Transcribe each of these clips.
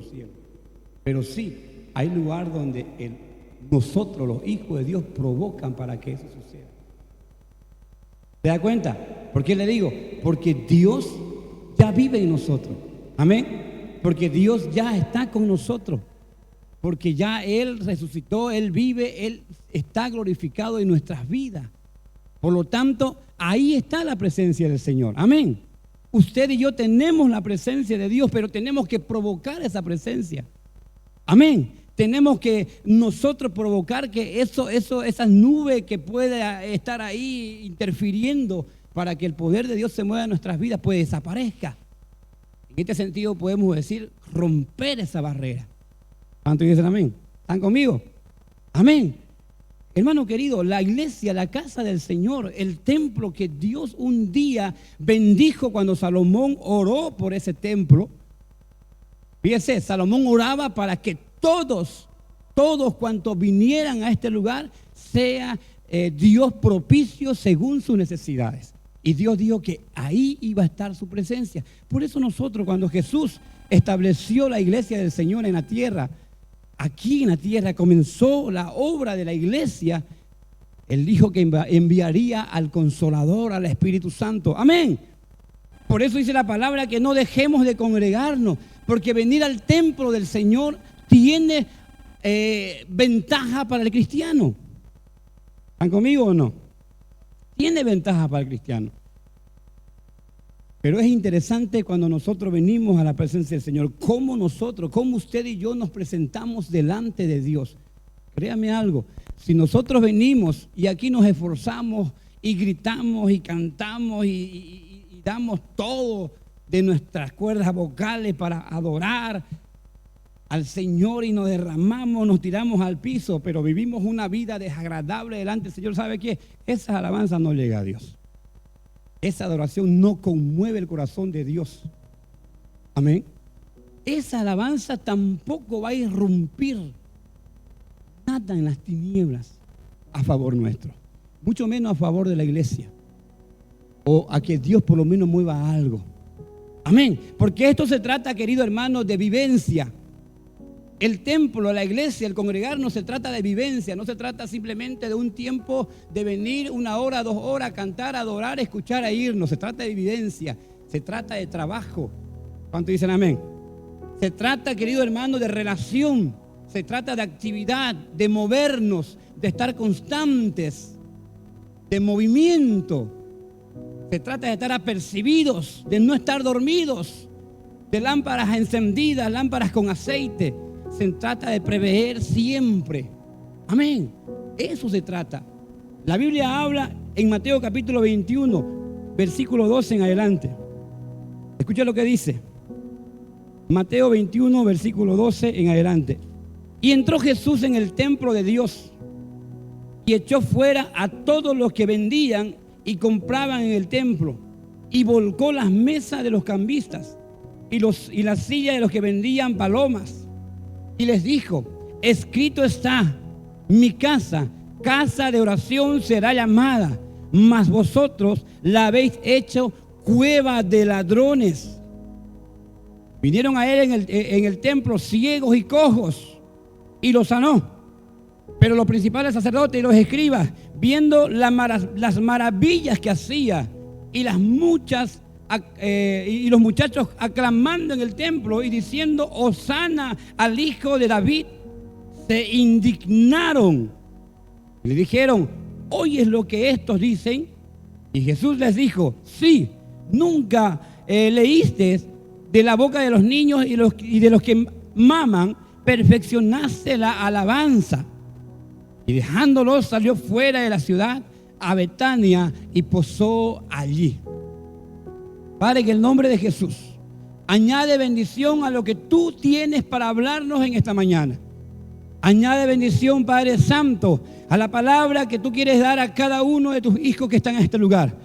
los cielos. Pero sí, hay lugar donde nosotros, los hijos de Dios, provocan para que eso suceda. ¿Se da cuenta? ¿Por qué le digo? Porque Dios ya vive en nosotros. Amén. Porque Dios ya está con nosotros. Porque ya Él resucitó, Él vive, Él está glorificado en nuestras vidas. Por lo tanto, ahí está la presencia del Señor. Amén. Usted y yo tenemos la presencia de Dios, pero tenemos que provocar esa presencia. Amén. Tenemos que nosotros provocar que esas nubes que pueda estar ahí interfiriendo para que el poder de Dios se mueva en nuestras vidas, pues desaparezca. En este sentido podemos decir romper esa barrera. ¿Cuántos dicen amén? ¿Están conmigo? Amén. Hermano querido, la iglesia, la casa del Señor, el templo que Dios un día bendijo cuando Salomón oró por ese templo. Fíjese, Salomón oraba para que todos cuantos vinieran a este lugar, sea Dios propicio según sus necesidades. Y Dios dijo que ahí iba a estar su presencia. Por eso nosotros, cuando Jesús estableció la iglesia del Señor en la tierra, aquí en la tierra comenzó la obra de la iglesia, Él dijo que enviaría al Consolador, al Espíritu Santo. Amén. Por eso dice la palabra que no dejemos de congregarnos, porque venir al templo del Señor tiene ventaja para el cristiano. ¿Están conmigo o no? Tiene ventaja para el cristiano. Pero es interesante cuando nosotros venimos a la presencia del Señor, cómo usted y yo nos presentamos delante de Dios. Créame algo, si nosotros venimos y aquí nos esforzamos y gritamos y cantamos y damos todo de nuestras cuerdas vocales para adorar al Señor y nos derramamos, nos tiramos al piso, pero vivimos una vida desagradable delante del Señor, ¿sabe qué? Esa alabanza no llega a Dios. Esa adoración no conmueve el corazón de Dios. Amén. Esa alabanza tampoco va a irrumpir nada en las tinieblas a favor nuestro, mucho menos a favor de la iglesia o a que Dios por lo menos mueva algo. Amén. Porque esto se trata, querido hermano, de vivencia. El templo, la iglesia, el congregarnos se trata de vivencia, no se trata simplemente de un tiempo de venir 1 hora, 2 horas, cantar, adorar, escuchar e irnos. Se trata de vivencia, se trata de trabajo. ¿Cuántos dicen amén? Se trata, querido hermano, de relación, se trata de actividad, de movernos, de estar constantes, de movimiento. Se trata de estar apercibidos, de no estar dormidos, de lámparas encendidas, lámparas con aceite. Se trata de prever siempre. Amén. Eso se trata. La Biblia habla en Mateo capítulo 21, versículo 12 en adelante. Escucha lo que dice. Mateo 21, versículo 12 en adelante. Y entró Jesús en el templo de Dios y echó fuera a todos los que vendían y compraban en el templo y volcó las mesas de los cambistas y las sillas de los que vendían palomas. Y les dijo: escrito está, mi casa, casa de oración será llamada, mas vosotros la habéis hecho cueva de ladrones. Vinieron a él en el templo ciegos y cojos y los sanó. Pero los principales sacerdotes y los escribas, viendo las maravillas que hacía y y los muchachos aclamando en el templo y diciendo: Hosana al hijo de David, se indignaron y le dijeron: ¿oyes lo que estos dicen? Y Jesús les dijo: sí, nunca leíste de la boca de los niños y de los que maman, perfeccionaste la alabanza. Y dejándolos salió fuera de la ciudad a Betania y posó allí. Padre, en el nombre de Jesús, añade bendición a lo que tú tienes para hablarnos en esta mañana. Añade bendición, Padre Santo, a la palabra que tú quieres dar a cada uno de tus hijos que están en este lugar.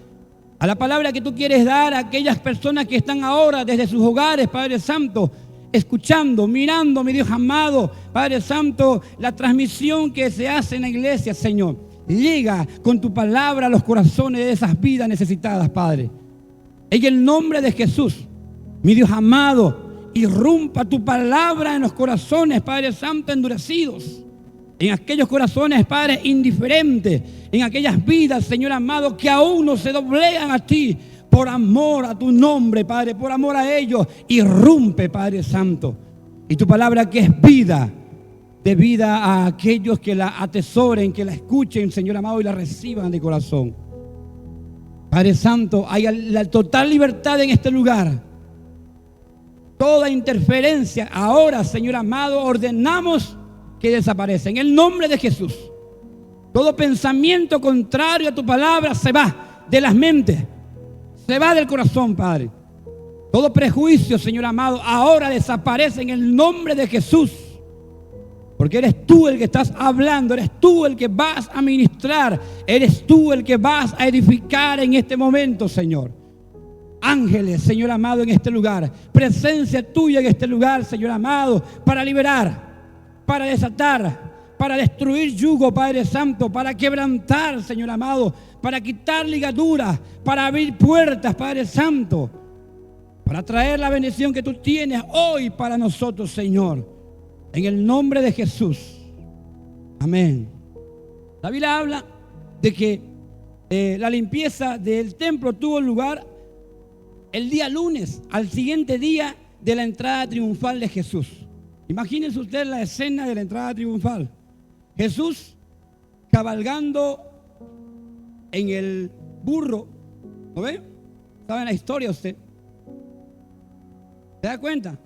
A la palabra que tú quieres dar a aquellas personas que están ahora desde sus hogares, Padre Santo, escuchando, mirando, mi Dios amado, Padre Santo, la transmisión que se hace en la iglesia, Señor. Llega con tu palabra a los corazones de esas vidas necesitadas, Padre. En el nombre de Jesús, mi Dios amado, irrumpa tu palabra en los corazones, Padre Santo, endurecidos. En aquellos corazones, Padre, indiferentes. En aquellas vidas, Señor amado, que aún no se doblegan a ti. Por amor a tu nombre, Padre, por amor a ellos, irrumpe, Padre Santo. Y tu palabra que es vida, de vida a aquellos que la atesoren, que la escuchen, Señor amado, y la reciban de corazón. Padre Santo, hay la total libertad en este lugar. Toda interferencia, ahora, Señor amado, ordenamos que desaparezca. En el nombre de Jesús. Todo pensamiento contrario a tu palabra se va de las mentes. Se va del corazón, Padre. Todo prejuicio, Señor amado, ahora desaparece en el nombre de Jesús. Porque eres tú el que estás hablando, eres tú el que vas a ministrar, eres tú el que vas a edificar en este momento, Señor. Ángeles, Señor amado, en este lugar. Presencia tuya en este lugar, Señor amado, para liberar, para desatar, para destruir yugo, Padre Santo, para quebrantar, Señor amado, para quitar ligaduras, para abrir puertas, Padre Santo, para traer la bendición que tú tienes hoy para nosotros, Señor. En el nombre de Jesús. Amén. La Biblia habla de que la limpieza del templo tuvo lugar el día lunes, al siguiente día de la entrada triunfal de Jesús. Imagínense ustedes la escena de la entrada triunfal. Jesús cabalgando en el burro. ¿Lo ve? ¿Sabe la historia usted? ¿Se da cuenta?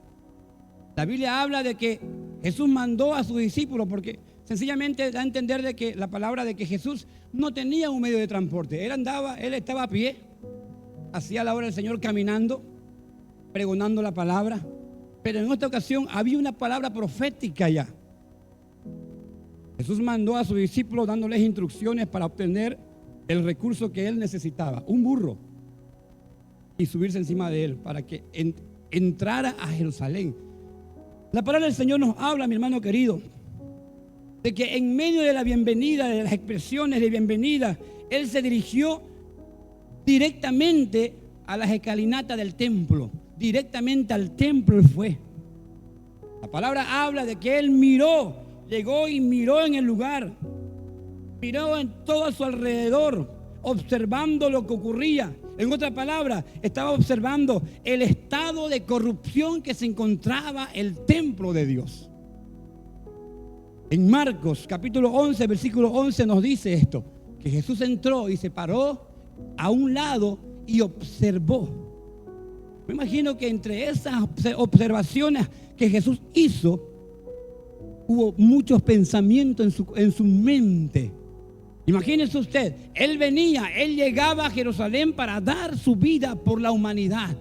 La Biblia habla de que Jesús mandó a sus discípulos, porque sencillamente da a entender de que la palabra de que Jesús no tenía un medio de transporte. Él estaba a pie, hacía la obra del Señor caminando, pregonando la palabra. Pero en esta ocasión había una palabra profética ya. Jesús mandó a sus discípulos dándoles instrucciones para obtener el recurso que él necesitaba, un burro, y subirse encima de él para que entrara a Jerusalén. La palabra del Señor nos habla, mi hermano querido, de que en medio de la bienvenida, de las expresiones de bienvenida, él se dirigió directamente a las escalinatas del templo. Directamente al templo él fue. La palabra habla de que él miró, llegó y miró en el lugar, miró en todo a su alrededor, observando lo que ocurría. En otra palabra, estaba observando el estado de corrupción que se encontraba el templo de Dios. En Marcos capítulo 11, versículo 11 nos dice esto, que Jesús entró y se paró a un lado y observó. Me imagino que entre esas observaciones que Jesús hizo, hubo muchos pensamientos en su mente. Imagínese usted, él llegaba a Jerusalén para dar su vida por la humanidad.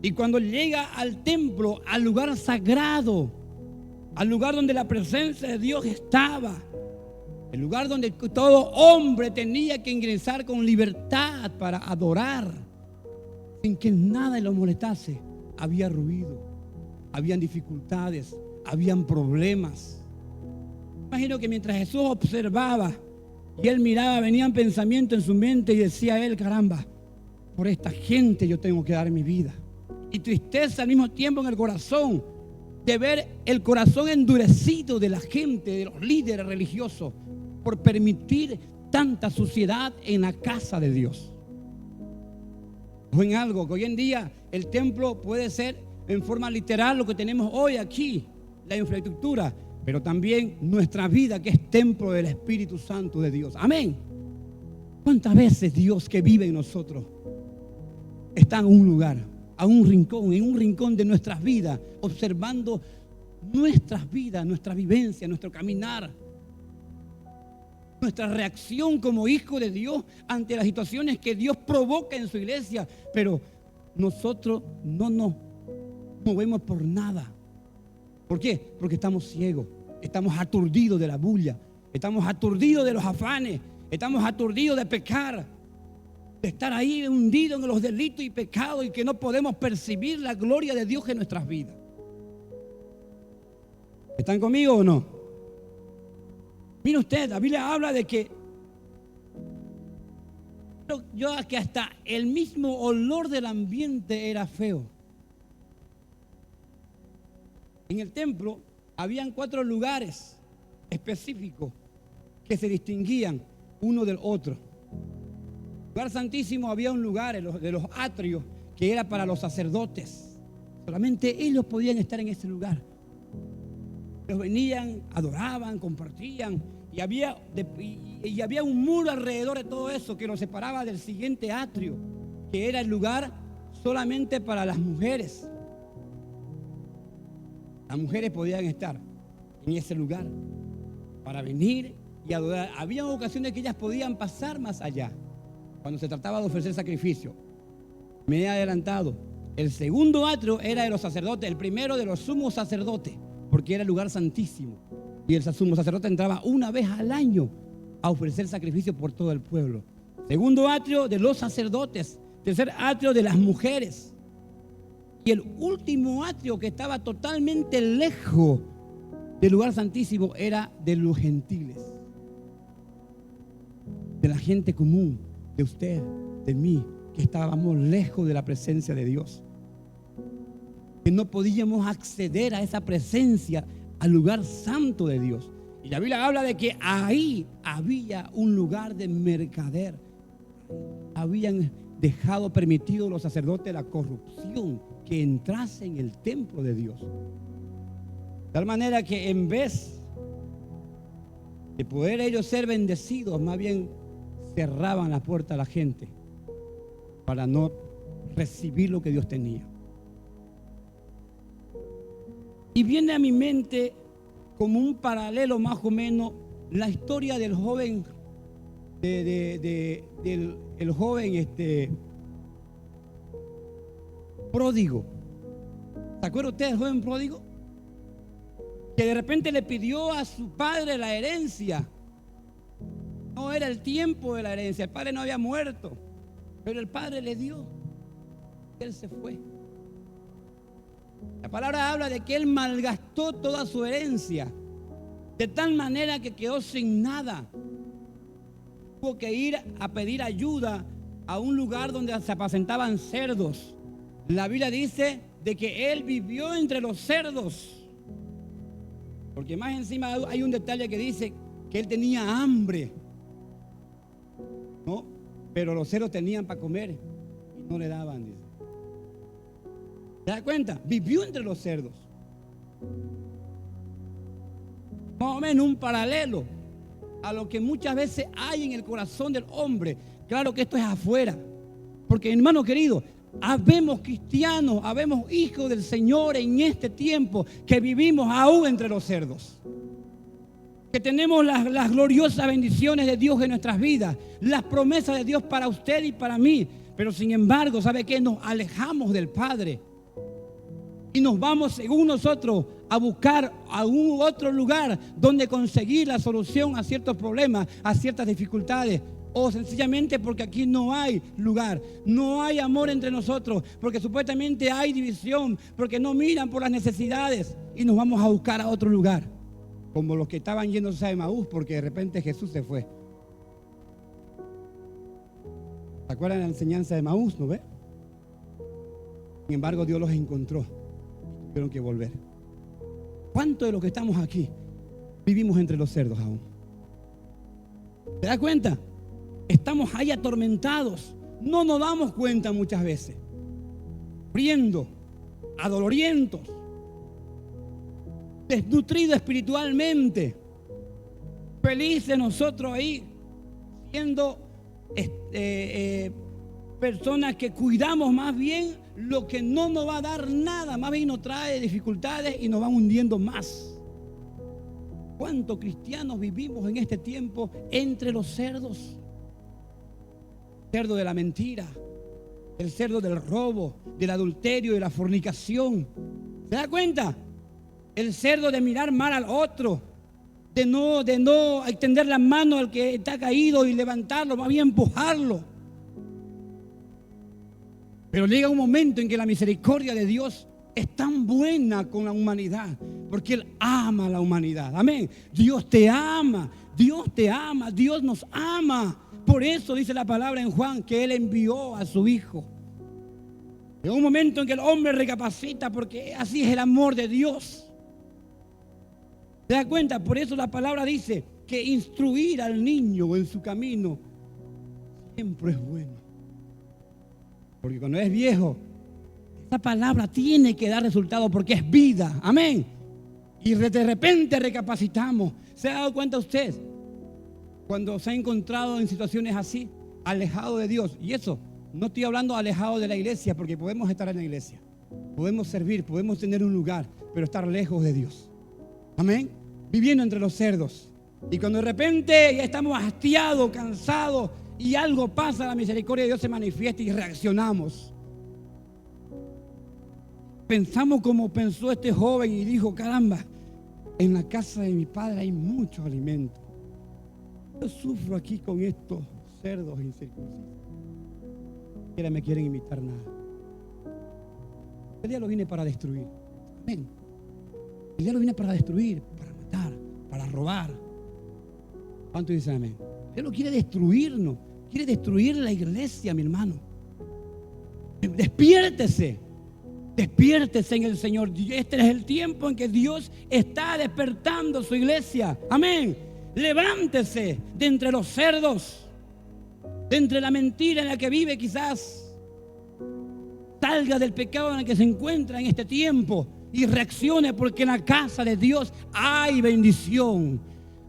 Y cuando llega al templo, al lugar sagrado, al lugar donde la presencia de Dios estaba, el lugar donde todo hombre tenía que ingresar con libertad para adorar, sin que nada lo molestase, había ruido, habían dificultades, habían problemas. Imagino que mientras Jesús observaba y él miraba, venían pensamientos en su mente y decía él, caramba, por esta gente yo tengo que dar mi vida. Y tristeza al mismo tiempo en el corazón de ver el corazón endurecido de la gente, de los líderes religiosos, por permitir tanta suciedad en la casa de Dios. O en algo que hoy en día el templo puede ser en forma literal lo que tenemos hoy aquí, la infraestructura, pero también nuestra vida que es templo del Espíritu Santo de Dios. Amén. ¿Cuántas veces Dios que vive en nosotros está en un lugar, en un rincón de nuestras vidas, observando nuestras vidas, nuestra vivencia, nuestro caminar, nuestra reacción como hijo de Dios ante las situaciones que Dios provoca en su iglesia? Pero nosotros no nos movemos por nada. ¿Por qué? Porque estamos ciegos, estamos aturdidos de la bulla, estamos aturdidos de los afanes, estamos aturdidos de pecar, de estar ahí hundidos en los delitos y pecados y que no podemos percibir la gloria de Dios en nuestras vidas. ¿Están conmigo o no? Mire usted, la Biblia habla de que hasta el mismo olor del ambiente era feo. En el templo habían 4 lugares específicos que se distinguían uno del otro. En el lugar santísimo había un lugar de los atrios que era para los sacerdotes. Solamente ellos podían estar en ese lugar. Ellos venían, adoraban, compartían y había un muro alrededor de todo eso que los separaba del siguiente atrio, que era el lugar solamente para las mujeres. Las mujeres podían estar en ese lugar para venir y adorar. Había ocasiones que ellas podían pasar más allá cuando se trataba de ofrecer sacrificio. Me he adelantado. El segundo atrio era de los sacerdotes, el primero de los sumos sacerdotes, porque era el lugar santísimo. Y el sumo sacerdote entraba una vez al año a ofrecer sacrificio por todo el pueblo. Segundo atrio de los sacerdotes. Tercer atrio de las mujeres. Y el último atrio, que estaba totalmente lejos del lugar santísimo, era de los gentiles, de la gente común, de usted, de mí, que estábamos lejos de la presencia de Dios, que no podíamos acceder a esa presencia, al lugar santo de Dios. Y la Biblia habla de que ahí había un lugar de mercader. Habían dejado permitido los sacerdotes la corrupción que entrase en el templo de Dios. De tal manera que en vez de poder ellos ser bendecidos, más bien cerraban la puerta a la gente para no recibir lo que Dios tenía. Y viene a mi mente como un paralelo más o menos la historia del joven el joven pródigo. ¿Se acuerda usted del joven pródigo? Que de repente le pidió a su padre la herencia. No era el tiempo de la herencia, el padre no había muerto, pero el padre le dio. Él se fue. La palabra habla de que él malgastó toda su herencia, de tal manera que quedó sin nada. Tuvo que ir a pedir ayuda a un lugar donde se apacentaban cerdos. La Biblia dice de que él vivió entre los cerdos, porque más encima hay un detalle que dice que él tenía hambre, ¿no? Pero los cerdos tenían para comer y no le daban, dice. ¿Se da cuenta? Vivió entre los cerdos. Más o menos un paralelo a lo que muchas veces hay en el corazón del hombre. Claro que esto es afuera, porque hermano querido, habemos cristianos, habemos hijos del Señor en este tiempo que vivimos aún entre los cerdos, que tenemos las gloriosas bendiciones de Dios en nuestras vidas, las promesas de Dios para usted y para mí, pero sin embargo, ¿sabe qué? Nos alejamos del Padre y nos vamos según nosotros a buscar algún otro lugar donde conseguir la solución a ciertos problemas, a ciertas dificultades, o sencillamente porque aquí no hay lugar, no hay amor entre nosotros, porque supuestamente hay división, porque no miran por las necesidades y nos vamos a buscar a otro lugar, como los que estaban yéndose a Emaús porque de repente Jesús se fue. ¿Se acuerdan de la enseñanza de Emaús, no ve? Sin embargo, Dios los encontró. Tuvieron que volver. ¿Cuántos de los que estamos aquí vivimos entre los cerdos aún? ¿Se da cuenta? Estamos ahí atormentados. No nos damos cuenta muchas veces. Sufriendo, adolorientos, desnutridos espiritualmente. Felices nosotros ahí, siendo personas que cuidamos más bien lo que no nos va a dar nada, más bien nos trae dificultades y nos va hundiendo más. ¿Cuántos cristianos vivimos en este tiempo entre los cerdos? El cerdo de la mentira, el cerdo del robo, del adulterio, de la fornicación. ¿Se da cuenta? El cerdo de mirar mal al otro, de no extender la mano al que está caído y levantarlo, más bien empujarlo. Pero llega un momento en que la misericordia de Dios es tan buena con la humanidad, porque Él ama a la humanidad. Amén. Dios te ama, Dios te ama, Dios nos ama. Por eso dice la palabra en Juan que Él envió a su Hijo. Llega un momento en que el hombre recapacita, porque así es el amor de Dios. ¿Te das cuenta? Por eso la palabra dice que instruir al niño en su camino siempre es bueno. Porque cuando es viejo, esa palabra tiene que dar resultado porque es vida. Amén. Y de repente recapacitamos. ¿Se ha dado cuenta usted? Cuando se ha encontrado en situaciones así, alejado de Dios. Y eso, no estoy hablando alejado de la iglesia, porque podemos estar en la iglesia. Podemos servir, podemos tener un lugar, pero estar lejos de Dios. Amén. Viviendo entre los cerdos. Y cuando de repente ya estamos hastiados, cansados, y algo pasa, la misericordia de Dios se manifiesta y reaccionamos. Pensamos como pensó este joven y dijo: caramba, en la casa de mi padre hay mucho alimento. Yo sufro aquí con estos cerdos incircuncisos. Ni siquiera me quieren imitar nada. El diablo viene para destruir. Amén. El diablo viene para destruir, para matar, para robar. ¿Cuánto dicen amén? El diablo quiere destruirnos, quiere destruir la iglesia, mi hermano. Despiértese. Despiértese en el Señor. Este es el tiempo en que Dios está despertando su iglesia. Amén. Levántese de entre los cerdos, de entre la mentira en la que vive quizás. Salga del pecado en el que se encuentra en este tiempo y reaccione, porque en la casa de Dios hay bendición.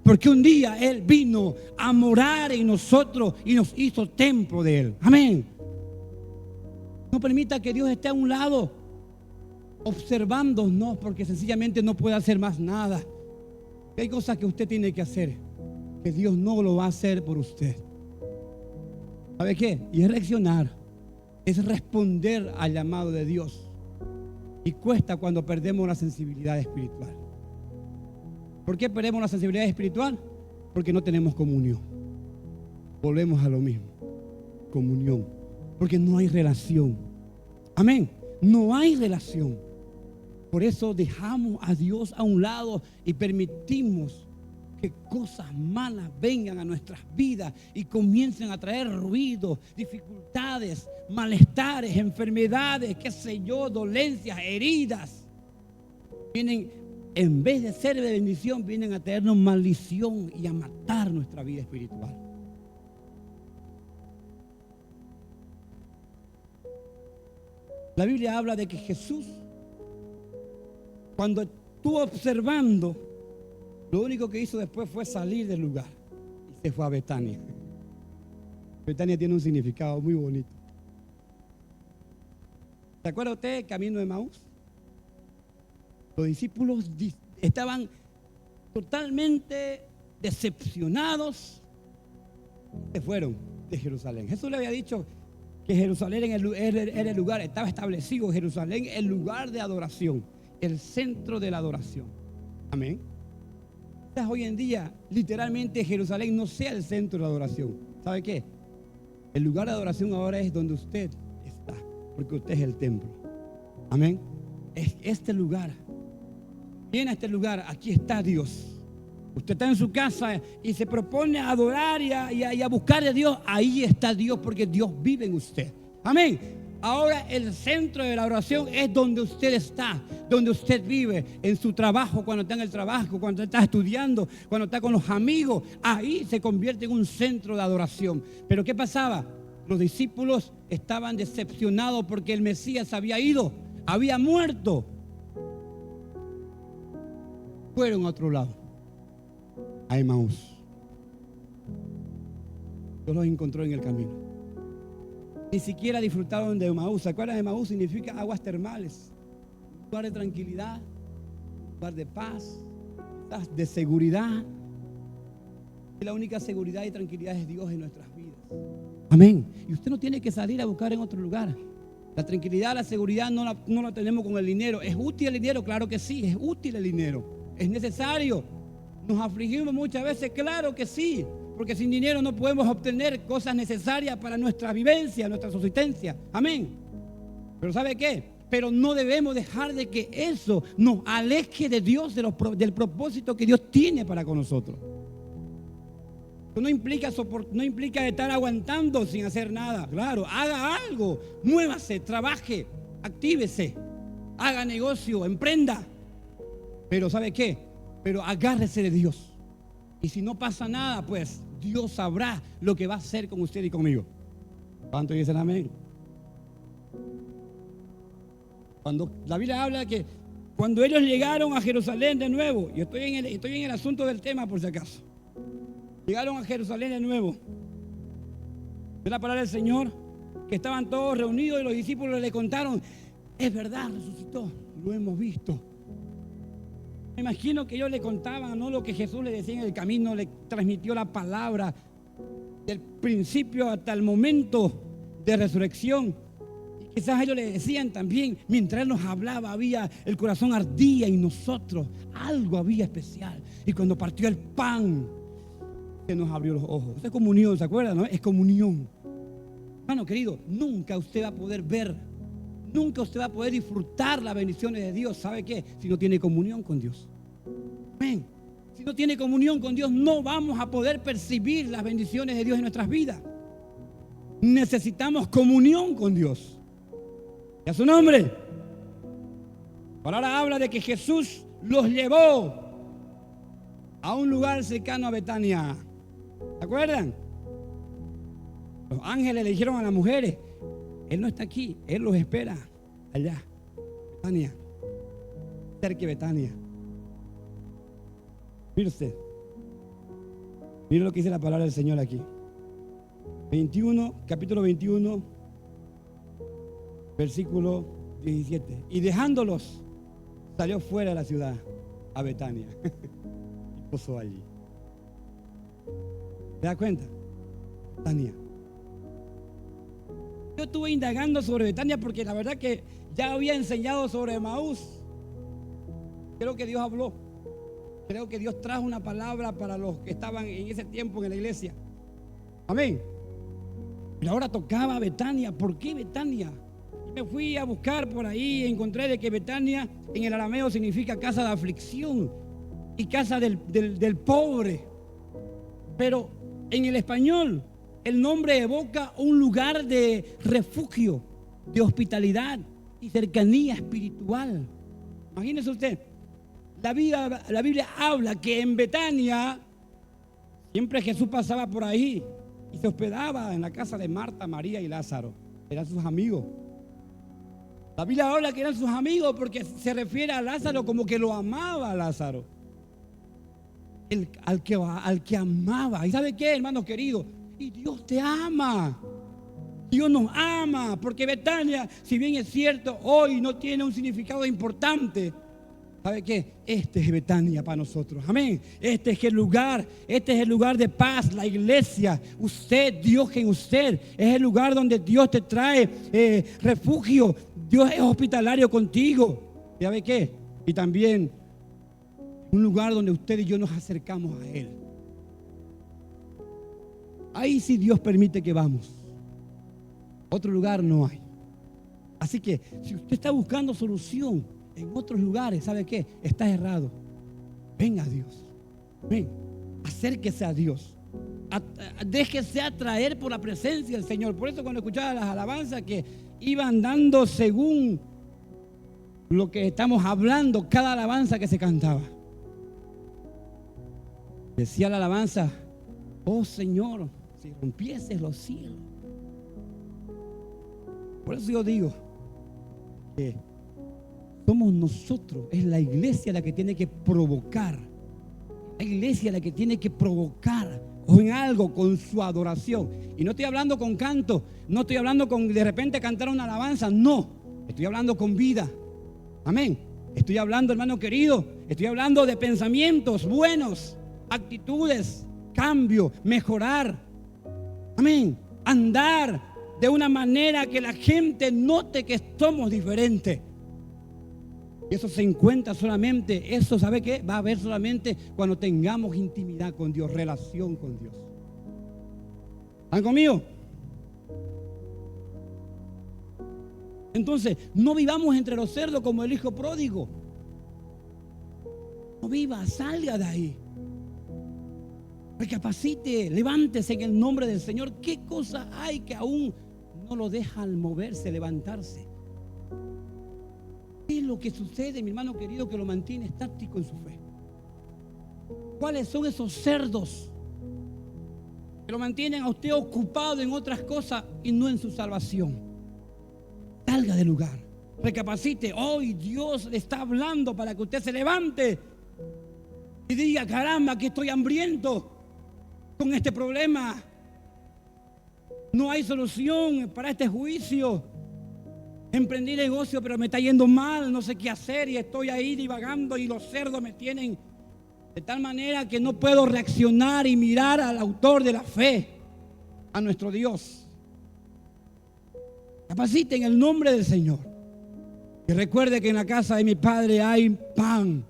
Porque un día Él vino a morar en nosotros y nos hizo templo de Él. Amén. No permita que Dios esté a un lado observándonos, porque sencillamente no puede hacer más nada. Hay cosas que usted tiene que hacer, que Dios no lo va a hacer por usted. ¿Sabe qué? Y es reaccionar, es responder al llamado de Dios. Y cuesta cuando perdemos la sensibilidad espiritual. ¿Por qué perdemos la sensibilidad espiritual? Porque no tenemos comunión. Volvemos a lo mismo, comunión, porque no hay relación. Amén. No hay relación. Por eso dejamos a Dios a un lado y permitimos que cosas malas vengan a nuestras vidas y comiencen a traer ruido, dificultades, malestares, enfermedades, qué sé yo, dolencias, heridas. Vienen, en vez de ser de bendición, vienen a traernos maldición y a matar nuestra vida espiritual. La Biblia habla de que Jesús, cuando estuvo observando, lo único que hizo después fue salir del lugar y se fue a Betania. Betania tiene un significado muy bonito. ¿Se acuerda usted camino de Emaús? Los discípulos estaban totalmente decepcionados. Se fueron de Jerusalén. Jesús le había dicho que Jerusalén era el lugar, estaba establecido Jerusalén, el lugar de adoración, el centro de la adoración. Amén. Quizás hoy en día, literalmente, Jerusalén no sea el centro de la adoración. ¿Sabe qué? El lugar de adoración ahora es donde usted está, porque usted es el templo. Amén. Es este lugar. Viene a este lugar, aquí está Dios. Usted está en su casa y se propone a adorar y a buscar a Dios. Ahí está Dios, porque Dios vive en usted. Amén. Ahora el centro de la oración es donde usted está, donde usted vive, en su trabajo, cuando está en el trabajo, cuando está estudiando, cuando está con los amigos. Ahí se convierte en un centro de adoración. Pero ¿qué pasaba? Los discípulos estaban decepcionados porque el Mesías había ido, había muerto. Fueron a otro lado, a Emaús. Dios los encontró en el camino. Ni siquiera disfrutaron de Emaús. ¿Se acuerdan? Emaús significa aguas termales, un lugar de tranquilidad, un lugar de paz, de seguridad. Y la única seguridad y tranquilidad es Dios en nuestras vidas. Amén. Y usted no tiene que salir a buscar en otro lugar. La tranquilidad, la seguridad no la tenemos con el dinero. ¿Es útil el dinero? Claro que sí, es útil el dinero. ¿Es necesario? ¿Nos afligimos muchas veces? Claro que sí, porque sin dinero no podemos obtener cosas necesarias para nuestra vivencia, nuestra subsistencia. Amén. Pero ¿sabe qué? Pero no debemos dejar de que eso nos aleje de Dios, del propósito que Dios tiene para con nosotros. Eso no implica estar aguantando sin hacer nada. Claro, haga algo, muévase, trabaje, actívese, haga negocio, emprenda. Pero ¿sabe qué? pero agárrese de Dios. Y si no pasa nada, pues Dios sabrá lo que va a hacer con usted y conmigo. ¿Cuántos dicen amén? Cuando la Biblia habla que cuando ellos llegaron a Jerusalén de nuevo, y estoy en el asunto del tema por si acaso. Llegaron a Jerusalén de nuevo. De la palabra del Señor, que estaban todos reunidos y los discípulos le contaron: es verdad, resucitó, lo hemos visto. Me imagino que ellos le contaban, ¿no?, lo que Jesús le decía en el camino, le transmitió la palabra del principio hasta el momento de resurrección. Y quizás ellos le decían también, mientras Él nos hablaba, el corazón ardía en nosotros, algo había especial. Y cuando partió el pan, se nos abrió los ojos. Eso es comunión, ¿se acuerdan, no? Es comunión. Hermano querido, nunca usted va a poder ver, nunca usted va a poder disfrutar las bendiciones de Dios. ¿Sabe qué? Si no tiene comunión con Dios. Amén. Si no tiene comunión con Dios, no vamos a poder percibir las bendiciones de Dios en nuestras vidas. Necesitamos comunión con Dios. ¿Y a su nombre? La palabra habla de que Jesús los llevó a un lugar cercano a Betania. ¿Se acuerdan? Los ángeles le dijeron a las mujeres: Él no está aquí, Él los espera allá, Betania, cerca de Betania. Mire usted, mire lo que dice la palabra del Señor aquí. Capítulo 21, versículo 17. Y dejándolos, salió fuera de la ciudad a Betania y posó allí. ¿Se da cuenta? Betania. Yo estuve indagando sobre Betania porque la verdad que ya había enseñado sobre Emaús. Creo que Dios habló. Creo que Dios trajo una palabra para los que estaban en ese tiempo en la iglesia. Amén. Pero ahora tocaba Betania. ¿Por qué Betania? Me fui a buscar por ahí y encontré de que Betania en el arameo significa casa de aflicción y casa del pobre. Pero en el español el nombre evoca un lugar de refugio, de hospitalidad y cercanía espiritual. Imagínese usted, la Biblia habla que en Betania siempre Jesús pasaba por ahí y se hospedaba en la casa de Marta, María y Lázaro. Eran sus amigos. La Biblia habla que eran sus amigos porque se refiere a Lázaro como que lo amaba a Lázaro. Al que amaba. ¿Y sabe qué, hermanos queridos? Y Dios te ama. Dios nos ama. Porque Betania, si bien es cierto, hoy no tiene un significado importante, ¿sabe qué? Este es Betania para nosotros. Amén. Este es el lugar de paz, la iglesia. Usted, Dios en usted, es el lugar donde Dios te trae refugio. Dios es hospitalario contigo. ¿Sabe qué? Y también un lugar donde usted y yo nos acercamos a Él. Ahí sí Dios permite que vamos. Otro lugar no hay. Así que si usted está buscando solución en otros lugares, ¿sabe qué? Está errado. Venga a Dios. Ven, acérquese a Dios. Déjese atraer por la presencia del Señor. Por eso cuando escuchaba las alabanzas que iban dando según lo que estamos hablando, cada alabanza que se cantaba, decía la alabanza: oh Señor, si rompieses los cielos. Por eso yo digo que somos nosotros, es la iglesia la que tiene que provocar. La iglesia la que tiene que provocar en algo con su adoración. Y no estoy hablando con canto, no estoy hablando con de repente cantar una alabanza, no. Estoy hablando con vida. Amén. Estoy hablando, hermano querido, estoy hablando de pensamientos buenos, actitudes, cambio, mejorar. Amén. Andar de una manera que la gente note que somos diferentes. Y eso se encuentra solamente, eso, ¿sabe qué? Va a haber solamente cuando tengamos intimidad con Dios, relación con Dios. ¿Están conmigo? Entonces, no vivamos entre los cerdos como el hijo pródigo. No viva, salga de ahí. Recapacite, levántese en el nombre del Señor. ¿Qué cosa hay que aún no lo dejan moverse, levantarse? ¿Qué es lo que sucede, mi hermano querido, que lo mantiene estático en su fe? ¿Cuáles son esos cerdos que lo mantienen a usted ocupado en otras cosas y no en su salvación? Salga del lugar, recapacite. Hoy Dios le está hablando para que usted se levante y diga: caramba, que estoy hambriento con este problema. No hay solución para este juicio. Emprendí negocio, pero me está yendo mal, no sé qué hacer y estoy ahí divagando y los cerdos me tienen de tal manera que no puedo reaccionar y mirar al autor de la fe, a nuestro Dios. Capacite en el nombre del Señor. Y recuerde que en la casa de mi Padre hay pan.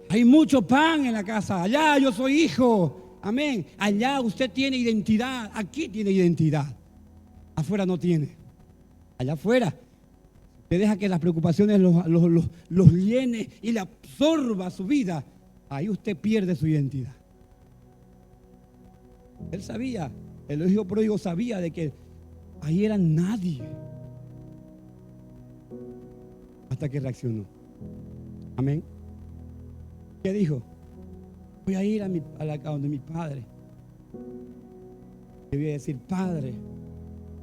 Hay mucho pan en la casa. Allá yo soy hijo. Amén. Allá usted tiene identidad. Aquí tiene identidad. Afuera no tiene. Allá afuera usted deja que las preocupaciones los llene y le absorba su vida. Ahí usted pierde su identidad. Él sabía, el hijo pródigo sabía de que ahí era nadie. Hasta que reaccionó. Amén. ¿Qué dijo? Voy a ir a la casa de mi padre. Le voy a decir: Padre,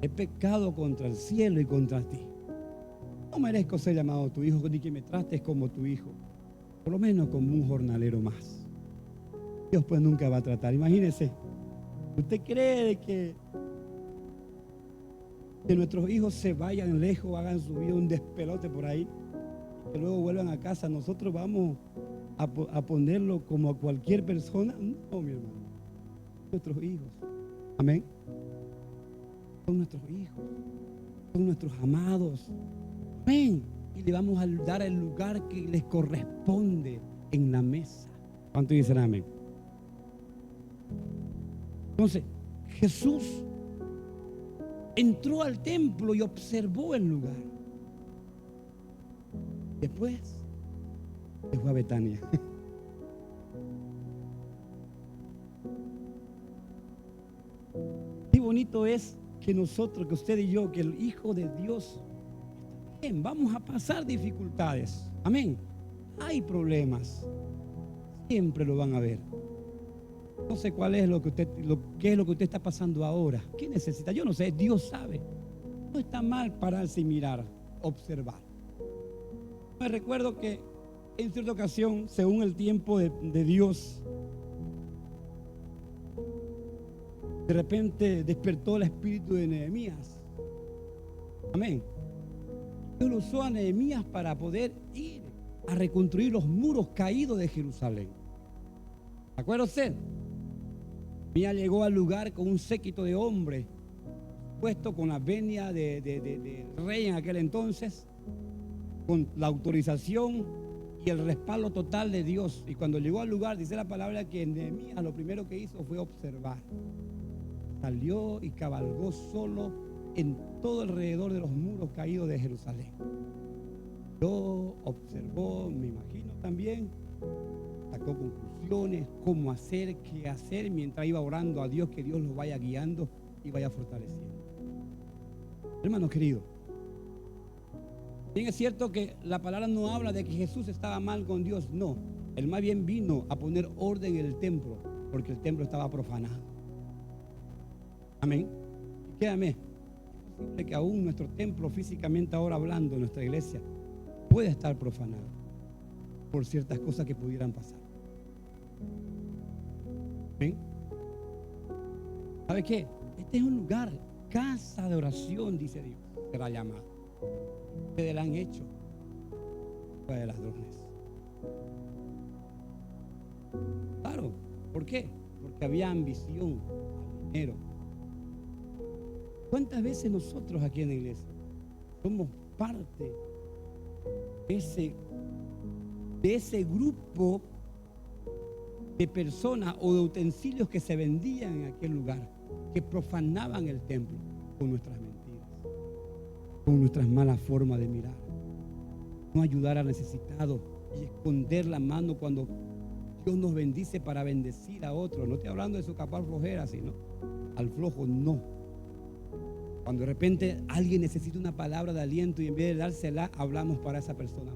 he pecado contra el cielo y contra ti. No merezco ser llamado tu hijo, ni que me trates como tu hijo. Por lo menos como un jornalero más. Dios pues nunca va a tratar. Imagínese, ¿usted cree que nuestros hijos se vayan lejos, hagan su vida un despelote por ahí, que luego vuelvan a casa? ¿Nosotros vamos a ponerlo como a cualquier persona? No, mi hermano. Nuestros hijos. Amén. Son nuestros hijos. Son nuestros amados. Amén. Y le vamos a dar el lugar que les corresponde en la mesa. ¿Cuánto dicen amén? Entonces, Jesús entró al templo y observó el lugar. Después se fue a Betania. Qué bonito es que nosotros, que usted y yo, que el Hijo de Dios, bien, vamos a pasar dificultades. Amén. Hay problemas. Siempre lo van a ver. No sé cuál es qué es lo que usted está pasando ahora. ¿Qué necesita? Yo no sé, Dios sabe. No está mal pararse y mirar, observar. Me recuerdo que en cierta ocasión, según el tiempo de Dios, de repente despertó el espíritu de Nehemías. Amén. Dios lo usó a Nehemías para poder ir a reconstruir los muros caídos de Jerusalén. ¿Se acuerda usted? Nehemías llegó al lugar con un séquito de hombres, puesto con la venia del rey en aquel entonces, con la autorización y el respaldo total de Dios. Y cuando llegó al lugar, dice la palabra que Nehemías lo primero que hizo fue observar. Salió y cabalgó solo en todo alrededor de los muros caídos de Jerusalén. Lo observó, me imagino también, sacó conclusiones, cómo hacer, qué hacer, mientras iba orando a Dios que Dios los vaya guiando y vaya fortaleciendo. Hermanos queridos, bien es cierto que la palabra no habla de que Jesús estaba mal con Dios, no. Él más bien vino a poner orden en el templo, porque el templo estaba profanado. Amén. Y créame, es posible que aún nuestro templo, físicamente ahora hablando, nuestra iglesia, puede estar profanado por ciertas cosas que pudieran pasar. ¿Ven? ¿Sabe qué? Este es un lugar, casa de oración, dice Dios, será llamado. Ustedes la han hecho de ladrones. Claro, ¿por qué? Porque había ambición al dinero. ¿Cuántas veces nosotros aquí en la iglesia somos parte de ese grupo de personas o de utensilios que se vendían en aquel lugar, que profanaban el templo con nuestras mentiras, con nuestras malas formas de mirar, no ayudar al necesitado y esconder la mano cuando Dios nos bendice para bendecir a otros? No estoy hablando de socapar flojera, sino al flojo no. Cuando de repente alguien necesita una palabra de aliento y en vez de dársela, hablamos para esa persona.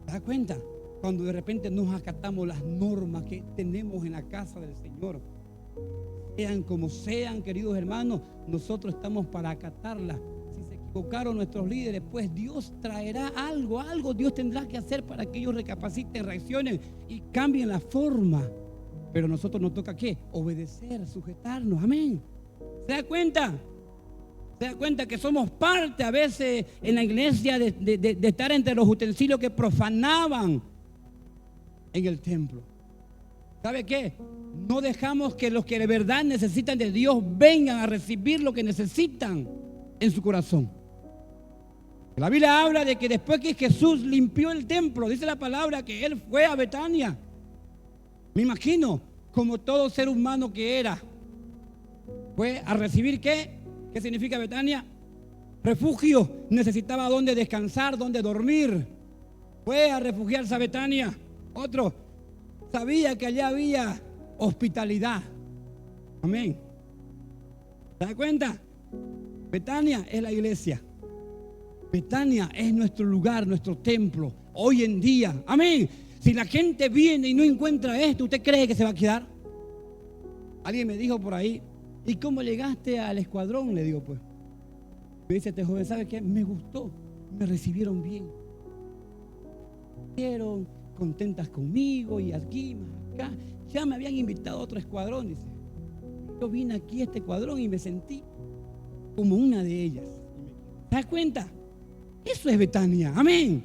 ¿Te das cuenta? cuando de repente nos acatamos las normas que tenemos en la casa del Señor. Sean como sean, queridos hermanos, nosotros estamos para acatarlas. Si se equivocaron nuestros líderes, pues Dios traerá algo Dios tendrá que hacer para que ellos recapaciten, reaccionen y cambien la forma. Pero a nosotros nos toca ¿qué? Obedecer, sujetarnos. Amén. ¿Se da cuenta? ¿Se da cuenta que somos parte a veces en la iglesia de estar entre los utensilios que profanaban en el templo? ¿Sabe qué? No dejamos que los que de verdad necesitan de Dios vengan a recibir lo que necesitan en su corazón. La Biblia habla de que después que Jesús limpió el templo, dice la palabra que Él fue a Betania. Me imagino, como todo ser humano que era, fue a recibir ¿qué? ¿Qué significa Betania? Refugio. Necesitaba donde descansar, donde dormir. Fue a refugiarse a Betania. Otro sabía que allá había hospitalidad. Amén. ¿Se da cuenta? Betania es la iglesia. Betania es nuestro lugar, nuestro templo. Hoy en día. Amén. Si la gente viene y no encuentra esto, ¿usted cree que se va a quedar? Alguien me dijo por ahí, ¿y cómo llegaste al escuadrón? Le digo, pues. Me dice este joven, ¿sabe qué? Me gustó, me recibieron bien. Estuvieron contentas conmigo y aquí, más acá. Ya me habían invitado a otro escuadrón, dice. Yo vine aquí a este escuadrón y me sentí como una de ellas. ¿Se da cuenta? Eso es Betania, amén.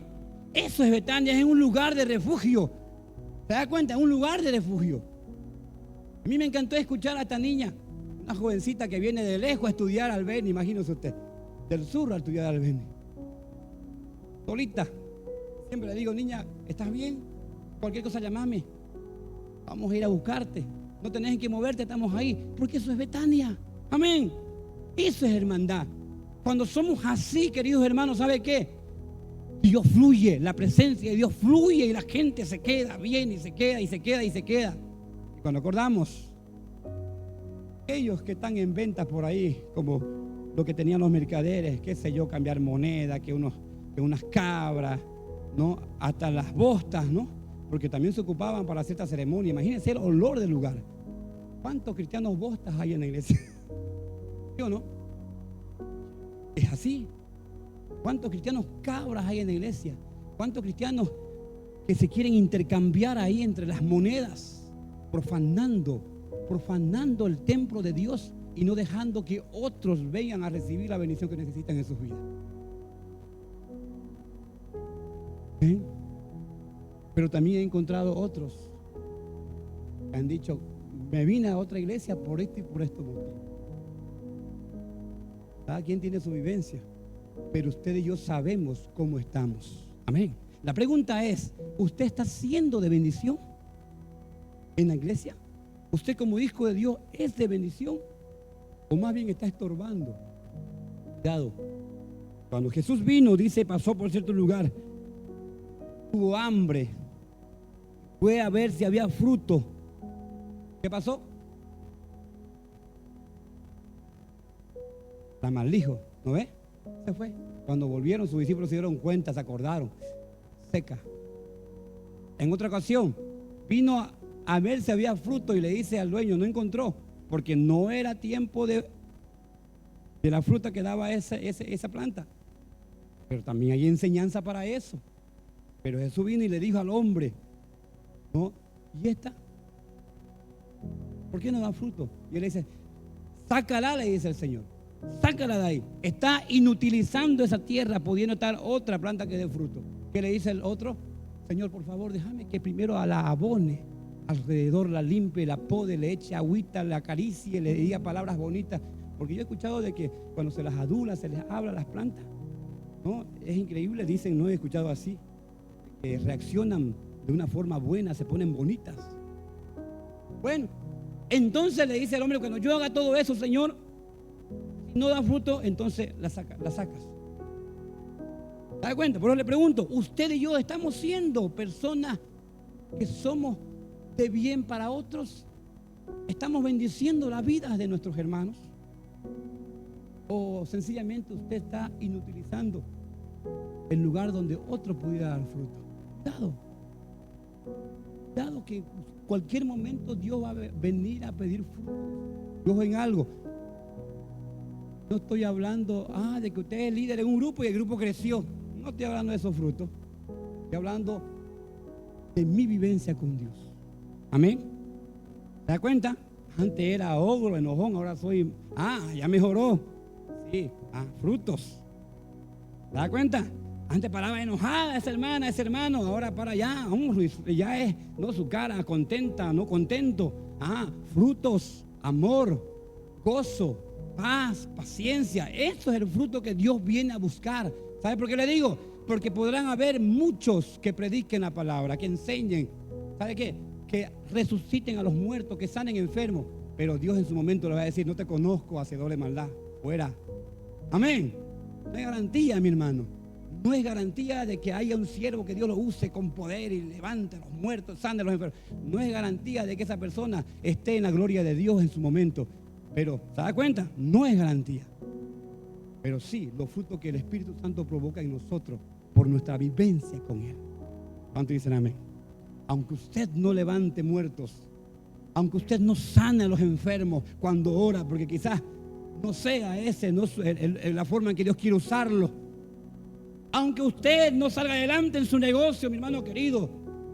Eso es Betania, es un lugar de refugio. ¿Se da cuenta? Es un lugar de refugio. A mí me encantó escuchar a esta niña, una jovencita que viene de lejos a estudiar al Beni, imagínese usted, del sur a estudiar al Beni. Solita. Siempre le digo, niña, ¿estás bien? Cualquier cosa llámame. Vamos a ir a buscarte. No tenés que moverte, estamos ahí. Porque eso es Betania. Amén. Eso es hermandad. Cuando somos así, queridos hermanos, ¿sabe qué? Dios fluye, la presencia de Dios fluye y la gente se queda bien y se queda y se queda y se queda. Y cuando acordamos, aquellos que están en venta por ahí, como lo que tenían los mercaderes, qué sé yo, cambiar moneda, que unas cabras, ¿no? Hasta las bostas, ¿no? Porque también se ocupaban para cierta ceremonia. Imagínense el olor del lugar. ¿Cuántos cristianos bostas hay en la iglesia? ¿Sí o no? Es así. ¿Cuántos cristianos cabras hay en la iglesia? ¿Cuántos cristianos que se quieren intercambiar ahí entre las monedas, profanando el templo de Dios y no dejando que otros vengan a recibir la bendición que necesitan en sus vidas? ¿Eh? Pero también he encontrado otros que han dicho, me vine a otra iglesia por esto y por estos motivos. Cada quien tiene su vivencia, pero usted y yo sabemos cómo estamos. Amén. La pregunta es, ¿usted está siendo de bendición en la iglesia? ¿Usted como hijo de Dios es de bendición? ¿O más bien está estorbando? Cuidado. Cuando Jesús vino, dice, pasó por cierto lugar, tuvo hambre, fue a ver si había fruto. ¿Qué pasó? La maldijo, ¿no ve? Se fue. Cuando volvieron, sus discípulos se dieron cuenta, se acordaron. Seca. En otra ocasión, vino a ver si había fruto y le dice al dueño, no encontró, porque no era tiempo de la fruta que daba esa planta. Pero también hay enseñanza para eso. Pero Jesús vino y le dijo al hombre, ¿no? ¿Y esta? ¿Por qué no da fruto? Y él le dice, sácala, le dice el Señor. Sácala de ahí. Está inutilizando esa tierra, pudiendo estar otra planta que dé fruto. ¿Qué le dice el otro? Señor, por favor, déjame que primero la abone, alrededor la limpie, la pode, le eche agüita, la acaricie, le diga palabras bonitas. Porque yo he escuchado de que cuando se las adula, se les habla a las plantas, ¿no? Es increíble, dicen, no he escuchado así, que reaccionan de una forma buena, se ponen bonitas. Bueno, entonces le dice el hombre, cuando yo haga todo eso, Señor, si no da fruto, entonces la sacas. ¿Se da cuenta? Por eso le pregunto, usted y yo estamos siendo personas que somos de bien para otros. ¿Estamos bendiciendo la vida de nuestros hermanos? ¿O sencillamente usted está inutilizando el lugar donde otro pudiera dar fruto? Cuidado. Dado que cualquier momento Dios va a venir a pedir fruto. Dios en algo. No estoy hablando de que usted es líder en un grupo y el grupo creció. No estoy hablando de esos frutos. Estoy hablando de mi vivencia con Dios. Amén. ¿Se da cuenta? Antes era ogro, enojón, ahora soy, ya mejoró. Sí, frutos. ¿Se da cuenta? Antes paraba enojada esa hermana, ese hermano, ahora para allá, ya es, no, su cara contenta, no contento. Frutos, amor, gozo, paz, paciencia. Eso es el fruto que Dios viene a buscar. ¿Sabe por qué le digo? Porque podrán haber muchos que prediquen la palabra, que enseñen, ¿sabe qué? Que resuciten a los muertos, que sanen enfermos. Pero Dios en su momento le va a decir: no te conozco, hacedor de maldad, fuera. Amén. No hay garantía, mi hermano. No es garantía de que haya un siervo que Dios lo use con poder y levante a los muertos, sane a los enfermos. No es garantía de que esa persona esté en la gloria de Dios en su momento. Pero, ¿se da cuenta? No es garantía. Pero sí, los frutos que el Espíritu Santo provoca en nosotros por nuestra vivencia con Él. ¿Cuántos dicen amén? Aunque usted no levante muertos, aunque usted no sane a los enfermos cuando ora, porque quizás no sea ese no la forma en que Dios quiere usarlo. Aunque usted no salga adelante en su negocio, mi hermano querido,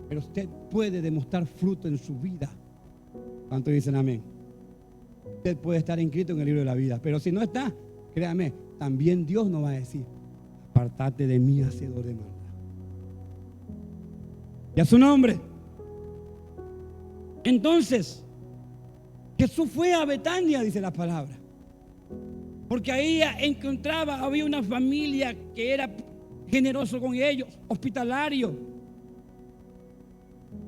pero usted puede demostrar fruto en su vida. ¿Cuántos dicen amén? Usted puede estar inscrito en el libro de la vida, pero si no está, créame, también Dios nos va a decir: apartate de mí, hacedor de maldad. Y a su nombre. Entonces, Jesús fue a Betania, dice la palabra, porque ahí había una familia que era generoso con ellos, hospitalario.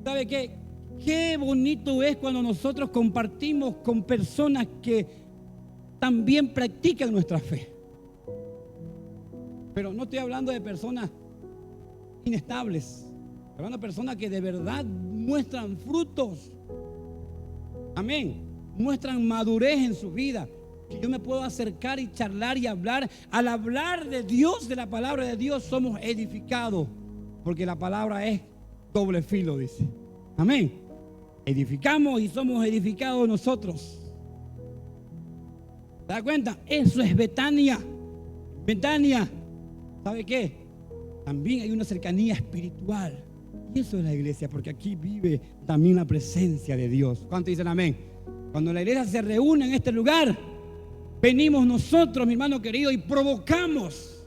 ¿Sabe qué? Qué bonito es cuando nosotros compartimos con personas que también practican nuestra fe. Pero no estoy hablando de personas inestables, estoy hablando de personas que de verdad muestran frutos. Amén. Muestran madurez en su vida. Que yo me puedo acercar y charlar y hablar. Al hablar de Dios, de la palabra de Dios, somos edificados. Porque la palabra es doble filo, dice. Amén. Edificamos y somos edificados nosotros. ¿Se da cuenta? Eso es Betania. Betania, ¿sabe qué? También hay una cercanía espiritual. Y eso es la iglesia, porque aquí vive también la presencia de Dios. ¿Cuántos dicen amén? Cuando la iglesia se reúne en este lugar, venimos nosotros, mi hermano querido, y provocamos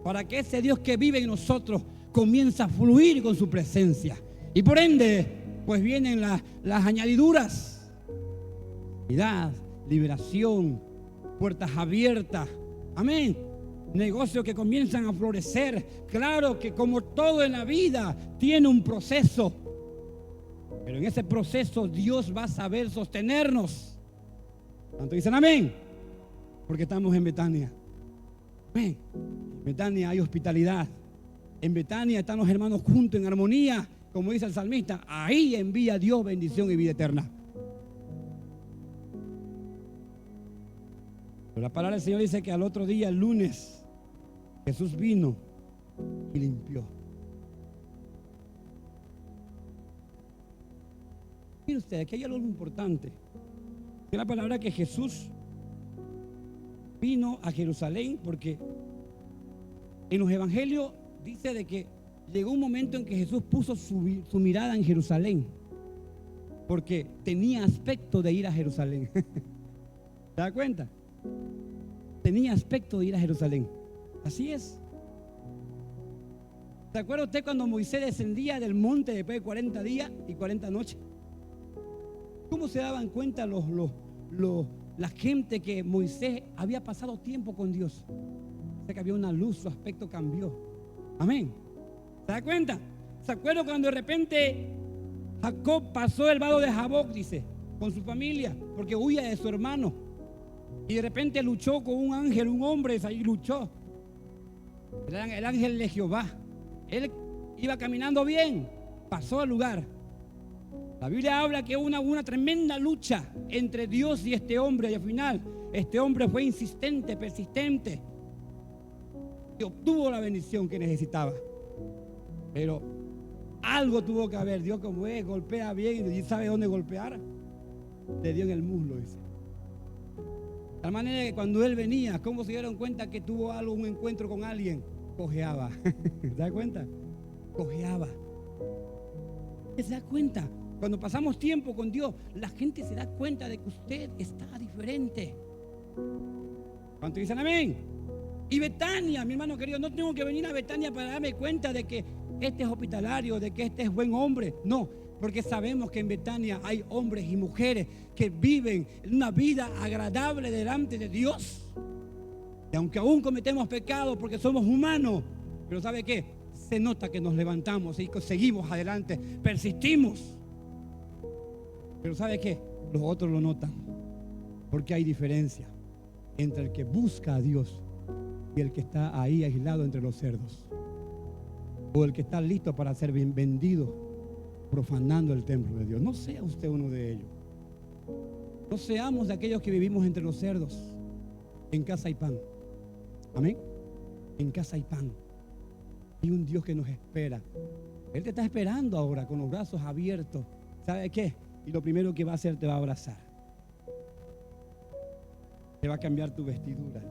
para que ese Dios que vive en nosotros comience a fluir con su presencia. Y por ende, pues vienen las añadiduras: sanidad, liberación, puertas abiertas. Amén. Negocios que comienzan a florecer. Claro que como todo en la vida tiene un proceso, pero en ese proceso Dios va a saber sostenernos. ¿Cuántos dicen amén? Porque estamos en Betania. Amén. En Betania hay hospitalidad. En Betania están los hermanos juntos en armonía, como dice el salmista. Ahí envía Dios bendición y vida eterna. Pero la palabra del Señor dice que al otro día, el lunes, Jesús vino y limpió. Mire usted, aquí hay algo importante. Es la palabra que Jesús vino a Jerusalén, porque en los evangelios dice de que llegó un momento en que Jesús puso su mirada en Jerusalén, porque tenía aspecto de ir a Jerusalén. ¿Se da cuenta? Tenía aspecto de ir a Jerusalén. Así es. ¿Se acuerda usted cuando Moisés descendía del monte después de 40 días y 40 noches? ¿Cómo se daban cuenta la gente que Moisés había pasado tiempo con Dios? O sea, que había una luz, su aspecto cambió. Amén. ¿Se da cuenta? ¿Se acuerda cuando de repente Jacob pasó el vado de Jaboc, dice, con su familia, porque huía de su hermano? Y de repente luchó con un ángel, un hombre, ahí luchó. El ángel de Jehová. Él iba caminando bien, pasó al lugar. La Biblia habla que hubo una tremenda lucha entre Dios y este hombre, y al final este hombre fue insistente, persistente, y obtuvo la bendición que necesitaba. Pero Algo tuvo que haber. Dios, como es, golpea bien y sabe dónde golpear. Le dio en el muslo ese. De tal manera que cuando él venía, ¿cómo se dieron cuenta que tuvo algo, un encuentro con alguien? Cojeaba. ¿Se da cuenta? Cojeaba. ¿Se da cuenta? Cuando pasamos tiempo con Dios, la gente se da cuenta de que usted está diferente. ¿Cuántos dicen amén? Y Betania, mi hermano querido, no tengo que venir a Betania para darme cuenta de que este es hospitalario, de que este es buen hombre. No, porque sabemos que en Betania hay hombres y mujeres que viven una vida agradable delante de Dios. Y aunque aún cometemos pecados porque somos humanos, pero ¿sabe qué? Se nota que nos levantamos y seguimos adelante, persistimos. Pero ¿sabe qué? Los otros lo notan, porque hay diferencia entre el que busca a Dios y el que está ahí aislado entre los cerdos, o el que está listo para ser vendido, profanando el templo de Dios. No sea usted uno de ellos. No seamos de aquellos que vivimos entre los cerdos. En casa hay pan. Amén. En casa hay pan. Hay un Dios que nos espera. Él te está esperando ahora con los brazos abiertos. ¿Sabe qué? Y lo primero que va a hacer, te va a abrazar. Te va a cambiar tu vestidura.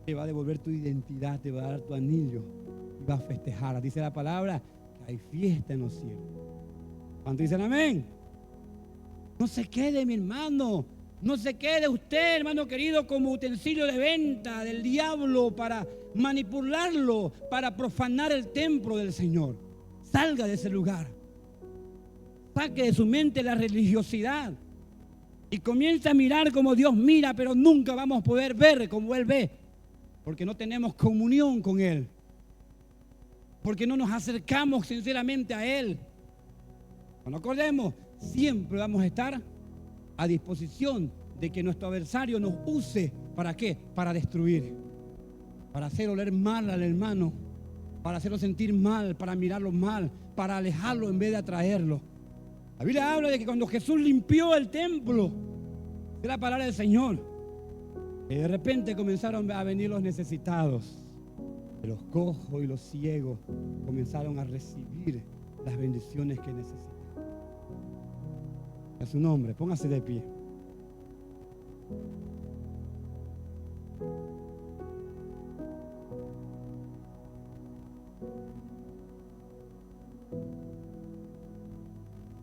Te va a devolver tu identidad. Te va a dar tu anillo. Y va a festejar. Dice la palabra que hay fiesta en los cielos. ¿Cuántos dicen amén? No se quede, mi hermano. No se quede usted, hermano querido, como utensilio de venta del diablo para manipularlo, para profanar el templo del Señor. Salga de ese lugar. Saque de su mente la religiosidad y comience a mirar como Dios mira, pero nunca vamos a poder ver como Él ve, porque no tenemos comunión con Él, porque no nos acercamos sinceramente a Él. No acordemos, siempre vamos a estar a disposición de que nuestro adversario nos use. ¿Para qué? Para destruir, para hacer oler mal al hermano, para hacerlo sentir mal, para mirarlo mal, para alejarlo en vez de atraerlo. La Biblia habla de que cuando Jesús limpió el templo, de la palabra del Señor, que de repente comenzaron a venir los necesitados, los cojos y los ciegos comenzaron a recibir las bendiciones que necesitaban. A su nombre, póngase de pie.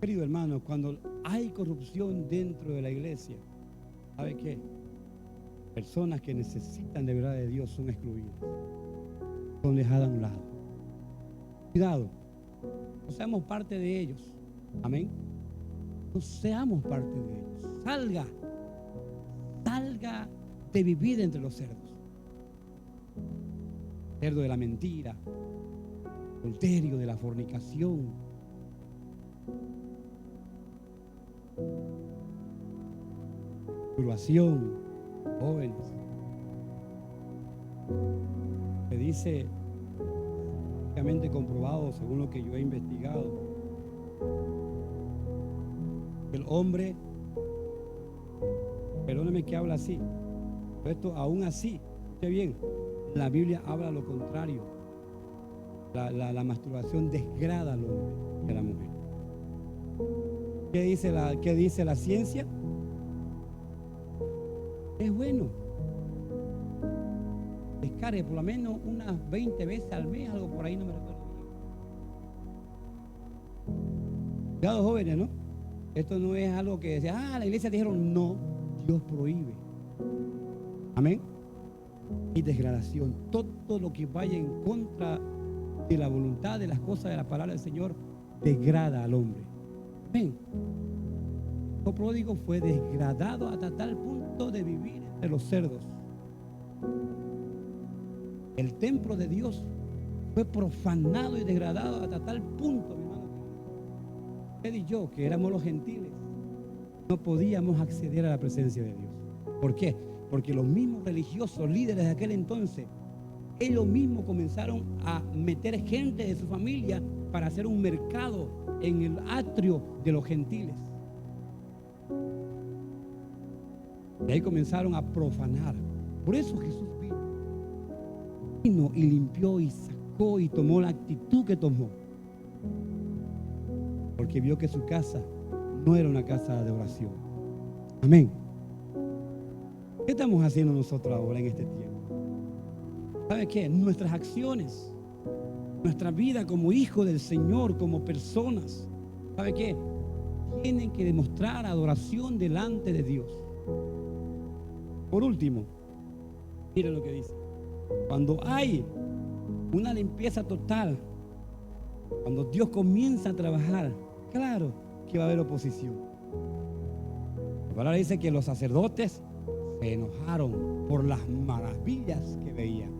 Querido hermano, cuando hay corrupción dentro de la iglesia, ¿sabe qué? Personas que necesitan de verdad de Dios son excluidas, son dejadas a un lado. Cuidado, no seamos parte de ellos. Amén. No seamos parte de ellos. Salga de vivir entre los cerdos. Cerdo de la mentira, adulterio, de la fornicación. Turbación, jóvenes. Se dice, prácticamente comprobado según lo que yo he investigado, el hombre, perdóneme que habla así, pero esto aún así, escuche bien, la Biblia habla lo contrario. La masturbación desgrada al hombre y a la mujer. ¿Qué dice la ciencia? Es bueno. Descargue por lo menos unas 20 veces al mes, algo por ahí, no me recuerdo bien. Cuidado, jóvenes, ¿no? Esto no es algo que decía, la iglesia dijeron, no, Dios prohíbe. Amén. Y degradación, todo lo que vaya en contra de la voluntad de las cosas de la palabra del Señor degrada al hombre. Amén. El hijo pródigo fue degradado hasta tal punto de vivir entre los cerdos. El templo de Dios fue profanado y degradado hasta tal punto, mi hermano. Usted y yo, que éramos los gentiles, no podíamos acceder a la presencia de Dios. ¿Por qué? Porque los mismos religiosos líderes de aquel entonces, ellos mismos comenzaron a meter gente de su familia para hacer un mercado en el atrio de los gentiles. Y ahí comenzaron a profanar. Por eso Jesús vino y limpió y sacó y tomó la actitud que tomó. porque vio que su casa no era una casa de oración. Amén. ¿Qué estamos haciendo nosotros ahora en este tiempo? ¿Sabe qué? Nuestras acciones, nuestra vida como hijos del Señor, como personas, ¿sabe qué? Tienen que demostrar adoración delante de Dios. Por último, mire lo que dice. Cuando hay una limpieza total, cuando Dios comienza a trabajar, claro que va a haber oposición. La palabra dice que los sacerdotes se enojaron por las maravillas que veían,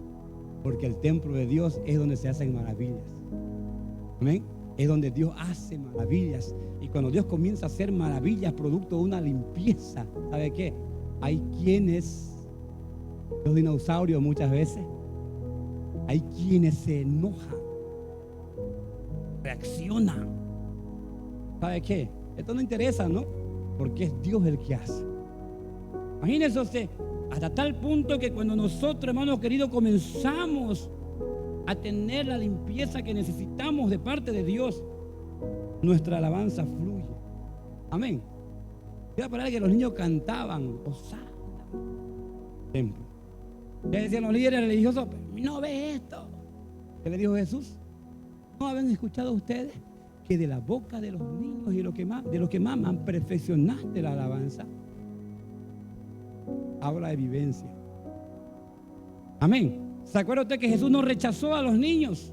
porque el templo de Dios es donde se hacen maravillas. Amén. Es donde Dios hace maravillas. Y cuando Dios comienza a hacer maravillas producto de una limpieza, ¿sabe qué? Hay quienes, los dinosaurios muchas veces, hay quienes se enojan, reaccionan. ¿Sabe qué? Esto no interesa, ¿no? Porque es Dios el que hace. Imagínense usted, hasta tal punto que cuando nosotros, hermanos queridos, comenzamos a tener la limpieza que necesitamos de parte de Dios, nuestra alabanza fluye. Amén. Quiero parar que los niños cantaban Hosana. Templo. Ya decían los líderes religiosos, no ve esto. ¿Qué le dijo Jesús? ¿No habían escuchado ustedes que de la boca de los niños y de los que maman perfeccionaste la alabanza? Habla de vivencia. Amén. ¿Se acuerda usted que Jesús no rechazó a los niños?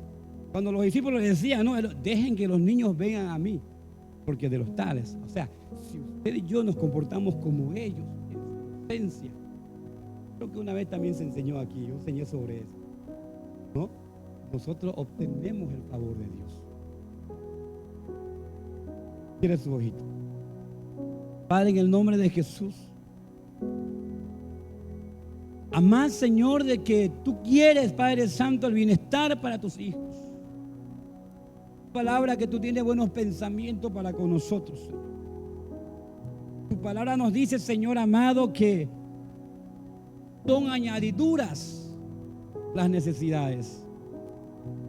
Cuando los discípulos le decían, no, dejen que los niños vengan a mí, porque de los tales, o sea, si usted y yo nos comportamos como ellos, en su esencia, creo que una vez también se enseñó aquí, yo enseñé sobre eso, ¿no? Nosotros obtenemos el favor de Dios. Cierre su ojito. Padre, en el nombre de Jesús, amás, Señor, de que tú quieres, Padre Santo, el bienestar para tus hijos. Tu palabra que tú tienes buenos pensamientos para con nosotros, Señor. Tu palabra nos dice, Señor amado, que son añadiduras las necesidades.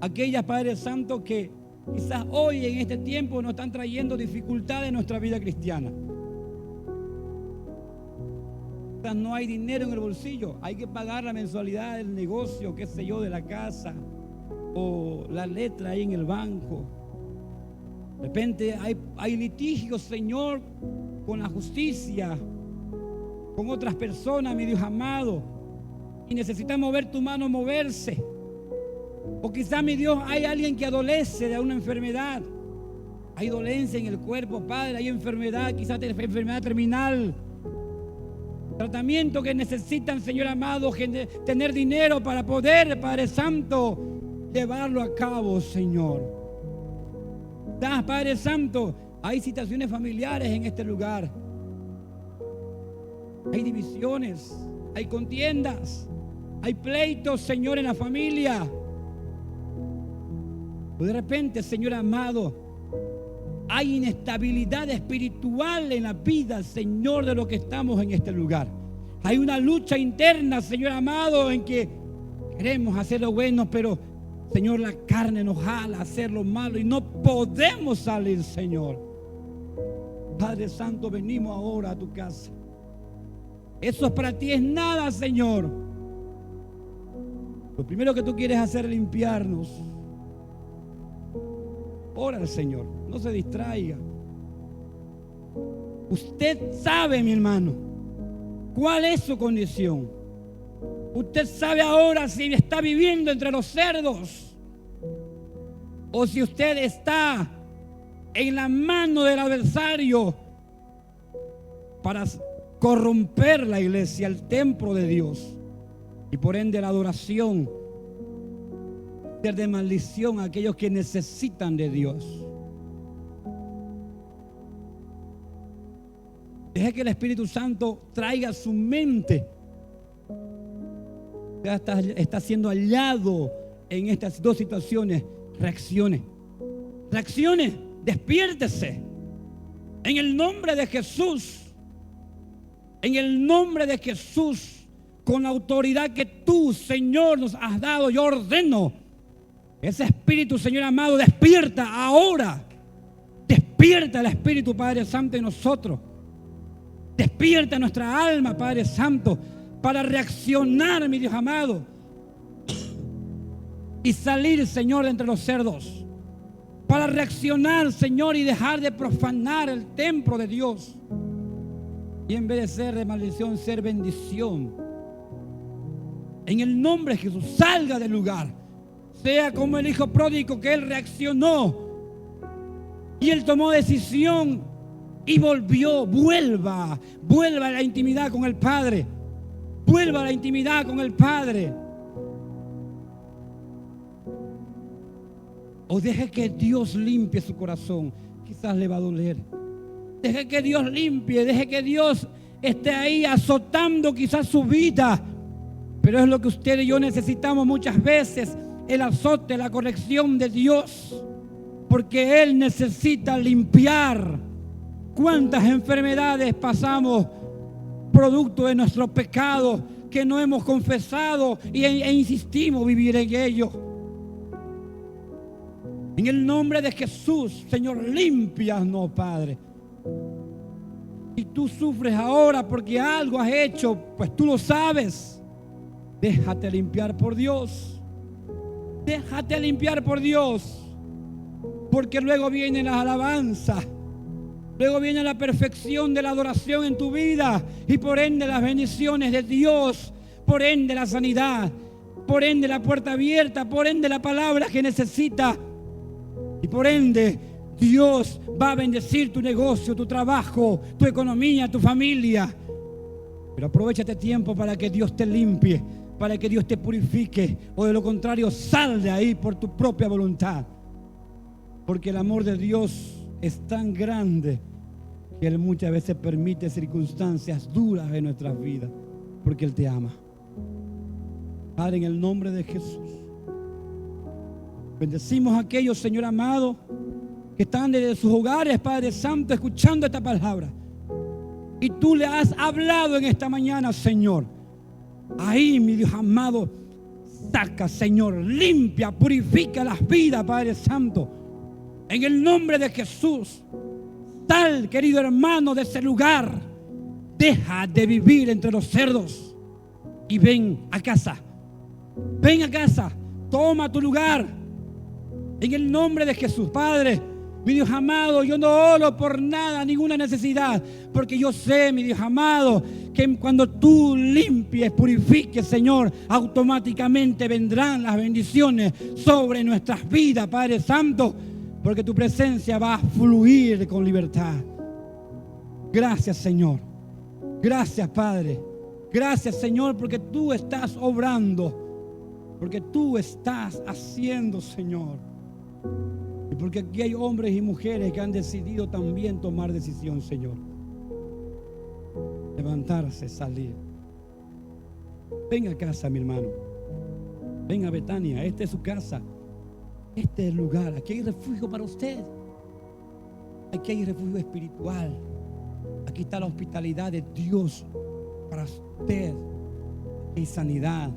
Aquellas, Padre Santo, que quizás hoy en este tiempo nos están trayendo dificultades en nuestra vida cristiana. Quizás no hay dinero en el bolsillo, hay que pagar la mensualidad del negocio, qué sé yo, de la casa, o la letra ahí en el banco. De repente hay litigios, Señor, con la justicia, con otras personas, mi Dios amado, y necesitamos ver tu mano moverse. O quizá, mi Dios, hay alguien que adolece de una enfermedad. Hay dolencia en el cuerpo, Padre, hay enfermedad, quizás enfermedad terminal. Tratamiento que necesitan, Señor amado, tener dinero para poder, Padre Santo, llevarlo a cabo, Señor. Padre Santo, hay situaciones familiares en este lugar. Hay divisiones, hay contiendas, hay pleitos, Señor, en la familia. O de repente, Señor amado, hay inestabilidad espiritual en la vida, Señor, de los que estamos en este lugar. Hay una lucha interna, Señor amado, en que queremos hacer lo bueno, pero, Señor, la carne nos jala a hacer lo malo y no podemos salir, Señor. Padre Santo, venimos ahora a tu casa. Eso para ti es nada, Señor. Lo primero que tú quieres hacer es limpiarnos. Ora al Señor, no se distraiga. Usted sabe, mi hermano, cuál es su condición. Usted sabe ahora si está viviendo entre los cerdos o si usted está en la mano del adversario para corromper la iglesia, el templo de Dios, y por ende la adoración, ser de maldición a aquellos que necesitan de Dios. Deje que el Espíritu Santo traiga a su mente. Ya está siendo hallado en estas dos situaciones. Reaccione, despiértese en el nombre de Jesús. En el nombre de Jesús, con la autoridad que tú, Señor, nos has dado, yo ordeno Ese espíritu, Señor amado, despierta ahora. Despierta el Espíritu, Padre Santo, en nosotros. Despierta nuestra alma, Padre Santo, para reaccionar, mi Dios amado, y salir, Señor, de entre los cerdos. Para reaccionar, Señor, y dejar de profanar el templo de Dios. Y en vez de ser de maldición, ser bendición. En el nombre de Jesús, salga del lugar. Sea como el hijo pródigo, que él reaccionó y él tomó decisión y volvió. Vuelva a la intimidad con el Padre. Vuelva a la intimidad con el Padre. O deje que Dios limpie su corazón. Quizás le va a doler. Deje que Dios limpie, deje que Dios esté ahí azotando quizás su vida. Pero es lo que usted y yo necesitamos muchas veces, el azote, la corrección de Dios. Porque Él necesita limpiar. ¿Cuántas enfermedades pasamos producto de nuestros pecados que no hemos confesado e insistimos vivir en ellos? En el nombre de Jesús, Señor, límpianos, Padre. Si tú sufres ahora porque algo has hecho, pues tú lo sabes. Déjate limpiar por Dios. Déjate limpiar por Dios. Porque luego viene la alabanza. Luego viene la perfección de la adoración en tu vida. Y por ende las bendiciones de Dios. Por ende la sanidad. Por ende la puerta abierta. Por ende la palabra que necesita. Y por ende Dios va a bendecir tu negocio, tu trabajo, tu economía, tu familia. Pero aprovecha este tiempo para que Dios te limpie, para que Dios te purifique, o de lo contrario sal de ahí por tu propia voluntad. Porque el amor de Dios es tan grande que Él muchas veces permite circunstancias duras en nuestras vidas, porque Él te ama. Padre, en el nombre de Jesús, bendecimos a aquellos, Señor amado, que están desde sus hogares, Padre Santo, escuchando esta palabra. Y tú le has hablado en esta mañana, Señor. Ahí, mi Dios amado, saca, Señor, limpia, purifica las vidas, Padre Santo. En el nombre de Jesús, sal, querido hermano, de ese lugar. Deja de vivir entre los cerdos y ven a casa. Ven a casa, toma tu lugar. En el nombre de Jesús, Padre, mi Dios amado, yo no oro por nada, ninguna necesidad, porque yo sé, mi Dios amado, que cuando tú limpies, purifiques, Señor, automáticamente vendrán las bendiciones sobre nuestras vidas, Padre Santo, porque tu presencia va a fluir con libertad. Gracias, Señor. Gracias, Padre. Gracias, Señor, porque tú estás obrando, porque tú estás haciendo, Señor. Y porque aquí hay hombres y mujeres que han decidido también tomar decisión, Señor. Levantarse, salir. Ven a casa, mi hermano. Ven a Betania, esta es su casa. Este es el lugar. Aquí hay refugio para usted. Aquí hay refugio espiritual. Aquí está la hospitalidad de Dios para usted. Aquí hay sanidad.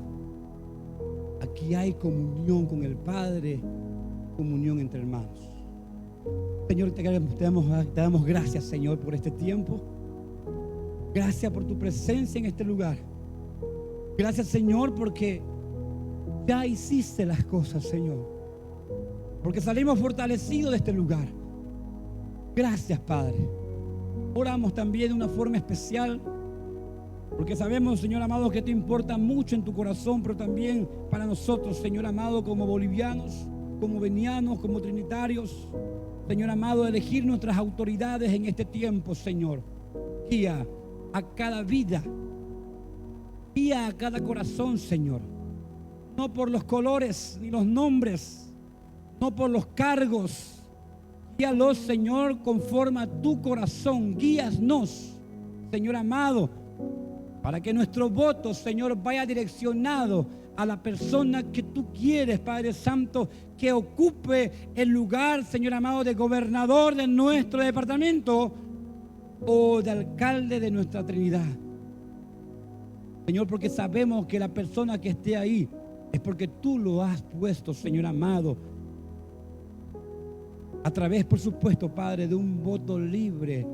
Aquí hay comunión con el Padre. Comunión entre hermanos. Señor, te damos gracias, Señor, por este tiempo. Gracias por tu presencia en este lugar. Gracias, Señor, porque ya hiciste las cosas, Señor. Porque salimos fortalecidos de este lugar. Gracias, Padre. Oramos también de una forma especial, porque sabemos, Señor amado, que te importa mucho en tu corazón, pero también para nosotros, Señor amado, como bolivianos, como venianos, como trinitarios, Señor amado, elegir nuestras autoridades en este tiempo, Señor. Guía a cada vida, guía a cada corazón, Señor. No por los colores ni los nombres, no por los cargos. Guíalos, Señor, conforme a tu corazón. Guíanos, Señor amado, para que nuestro voto, Señor, vaya direccionado a la persona que tú quieres, Padre Santo, que ocupe el lugar, Señor amado, de gobernador de nuestro departamento o de alcalde de nuestra Trinidad. Señor, porque sabemos que la persona que esté ahí es porque tú lo has puesto, Señor amado, a través, por supuesto, Padre, de un voto libre,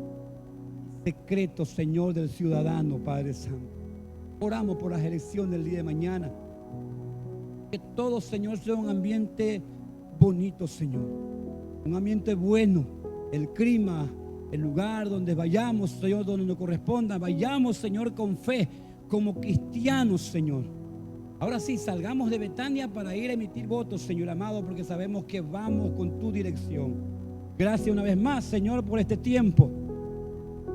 secreto, Señor, del ciudadano, Padre Santo. Oramos por las elecciones del día de mañana. Que todo, Señor, sea un ambiente bonito, Señor. Un ambiente bueno. El clima, el lugar donde vayamos, Señor, donde nos corresponda. Vayamos, Señor, con fe, como cristianos, Señor. Ahora sí, salgamos de Betania para ir a emitir votos, Señor amado, porque sabemos que vamos con tu dirección. Gracias una vez más, Señor, por este tiempo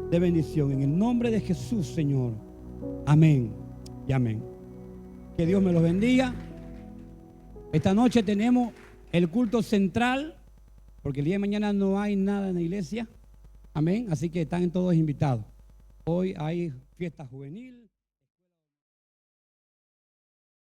de bendición. En el nombre de Jesús, Señor. Amén y amén. Que Dios me los bendiga. Esta noche tenemos el culto central, porque el día de mañana no hay nada en la iglesia. Amén. Así que están todos invitados. Hoy hay fiesta juvenil.